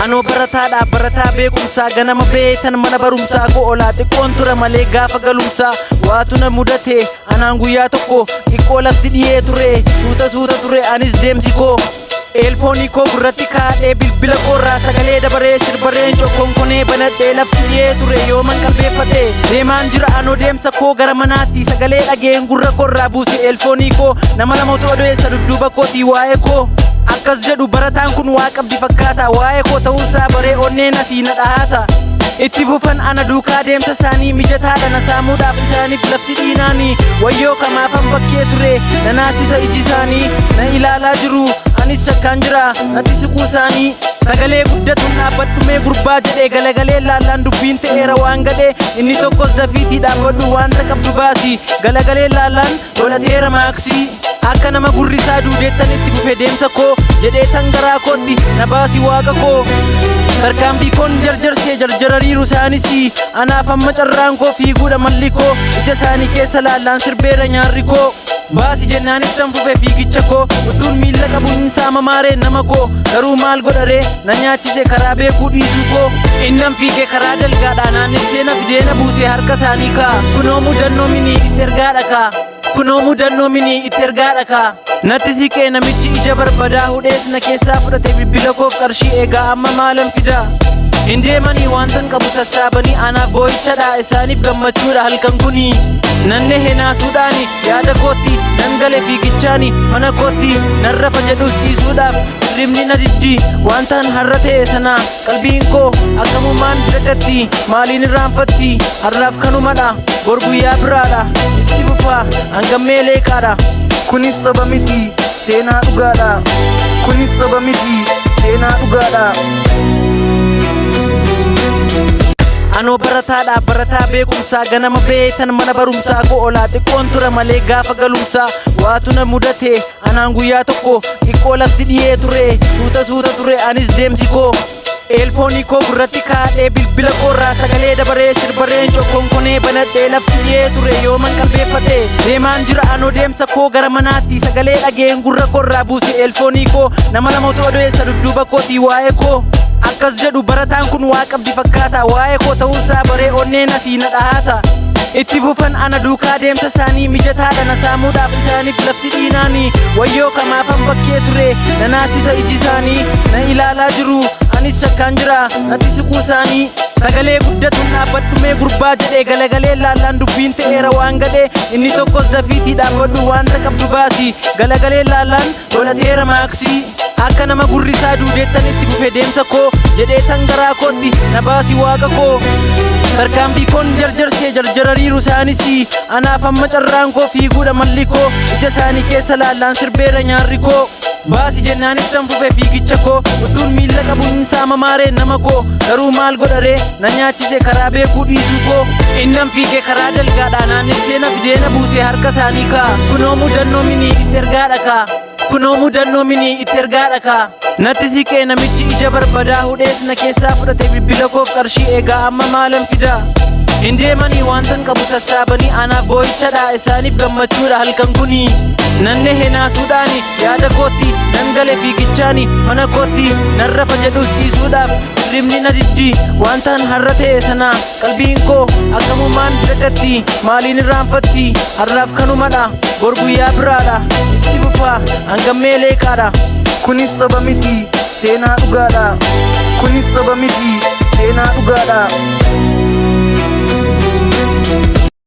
Anoo barataa beekumsaa ganama beetan mana barumsaa koo olaa xiqqoon tura malee gaafa galumsaa waatu na mudate anaan guyyaa tokko xiqqoo lafti dhiyee ture suuta ture anis deemsi koo eelfoonii koo gurratti kaadhee bilbila koorraa sagalee dabaree sirbareen cokkonkonee banadhee lafti dhiyee ture yooman qalbeeffadhe deemaan jira anoo deemsa koo gara manaatti sagalee dhageen gurra koorraa buuse eelfoonii koo nama lamatu odeessa dudduuba kootii waa'ee koo akkas jedhu barataan kun waa qabdi fakkaata waa'ee koo ta'uusaa baree onneen asii na dhahaata itti fufan ana duukaa deemsa isaanii mijataadha na saamuudhaaf isaaniif lafti dhiinaanii wayyoo kamaafan bakkee ture na naasisa iji isaanii na ilaalaa jiru anis shakkaan jira natti siquu isaanii sagalee guddatuun dhaabbadhumee gurbaa jedhee galagalee laallaan dubbiin ta'eera waan gadhee inni tokkos dafiitii dhaabbadhu waanta qabdu baasii galagalee laallaan godhateera maaksii akka nama gurrisaa duudeettan itti fufe deemsa koo jedhee tangaraa kootti na baasi waaqa koo tarkaanfii koon jarjarsee jarjarariiru isaanisii anaaf amma carraan koo fiiguudha malli koo ija isaanii keessa laallaan sirbeera nyaarri koo baasi jennaan ittan fufe fiigicha koo utuun miilla qabuun saamamaaree nama koo garuu maal godharee na nyaachise karaa beekuu dhiisuu koo innan fiigee karaa dalgaadhaa naannessee na fidee na buuse harka isaanii kaa kunoo mudannoo minii itti ergaadha kaa kunoo mudannoo minii itti ergaadha kaa natti siqee namichi ija barbadaa hudhees na keessaa fudhate bilbila koof qarshii eegaa amma maalan fidaa hindeemanii waantan qabu sassaabanii anaaf boo'ichadha isaaniif gammachuudha halkan kunii nanne henaasuudhaani yaada kootti nan gale fiigichaani mana kootti nan rafa jedhus siisuudhaaf rimni na diddi waantan har'a ta'e sana qalbiin koo akkamumaan dagatti maaliin irraanfatti har'aaf kanumadha bor guyyaa biraadha itti fufaa hangammee leqaadha kunis saba miti seenaa dhugaadha kunis saba miti seenaa dhugaadha Anoo barataa beekumsaa ganama beetan mana barumsaa koo olaa xiqqoon tura malee gaafa galumsaa waatu na mudate anaan guyyaa tokko xiqqoo lafti dhiyee ture suuta ture anis deemsi koo eelfoonii koo gurratti kaadhee bilbila koorraa sagalee dabaree sirbareen cokkonkonee banadhee lafti dhiyee ture yooman qalbeeffadhe deemaan jira anoo deemsa koo gara manaatti sagalee dhageen gurra koorraa buuse eelfoonii koo nama lamatu odeessa dudduuba kootii waa'ee koo akkas jedhu barataan kun waa qabdi fakkaata waa'ee koo ta'uusaa baree onneen asii na dhahaata itti fufan ana duukaa deemsa isaanii mijataadha na saamuudhaaf isaaniif lafti dhiinaanii wayyoo kamaafan bakkee ture na naasisa iji isaanii na ilaalaa jiru anis shakkaan jira natti siquu isaanii sagalee guddatuun dhaabbadhumee gurbaa jedhee galagalee laallaan dubbiin ta'eera waan gadhee inni tokkos dafiitii dhaabbadhu waanta qabdu baasii galagalee laallaan godhateera maaksii akka nama gurrisaa duudeettan itti fufe deemsa koo jedhee tangaraa kootti na baasi waaqa koo tarkaanfii koon jarjarsee jarjarariiru isaanisii anaaf amma carraan koo fiiguudha malli koo ija isaanii keessa laallaan sirbeera nyaarri koo baasi jennaan ittan fufe fiigicha koo utuun miilla qabuun saamamaaree nama koo garuu maal godharee na nyaachise karaa beekuu dhiisuu koo innan fiigee karaa dalgaadhaa naannessee na fidee na buuse harka isaanii kaa kunoo mudannoo minii itti ergaadha kaa kunoo mudannoo minii itti ergaadha kaa natti siqee namichi ija barbadaa hudhees na keessaa fudhate bilbila koof qarshii eegaa amma maalan fidaa hindeemanii waantan qabu sassaabanii anaaf boo'ichadha isaaniif gammachuudha halkan kunii nanne henaasuudhaani yaada kootti nan gale fiigichaani mana kootti nan rafa jedhus siisuudhaaf rimni na diddi waantan har'a ta'e sana qalbiin koo akkamumaan dagatti maaliin irraanfatti har'aaf kanumadha bor guyyaa biraadha itti fufaa hangammee leqaadha kunis saba miti seenaa dhugaadha kunis saba miti seenaa dhugaadha